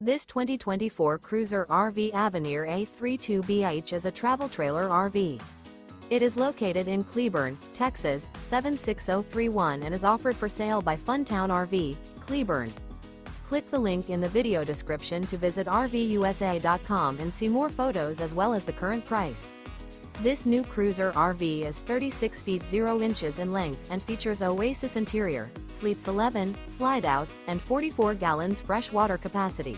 This 2024 Cruiser RV Avenir A-32BH is a travel trailer RV. It is located in Cleburne, Texas, 76031 and is offered for sale by Funtown RV, Cleburne. Click the link in the video description to visit RVUSA.com and see more photos as well as the current price. This new Cruiser RV is 36 feet 0 inches in length and features OASIS interior, sleeps 11, slide-out, and 44 gallons fresh water capacity.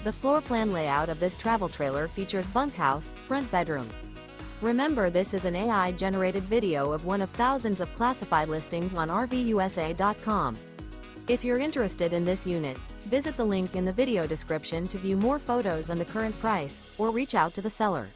The floor plan layout of this travel trailer features bunkhouse, front bedroom. Remember, this is an AI-generated video of one of thousands of classified listings on RVUSA.com. If you're interested in this unit, visit the link in the video description to view more photos and the current price, or reach out to the seller.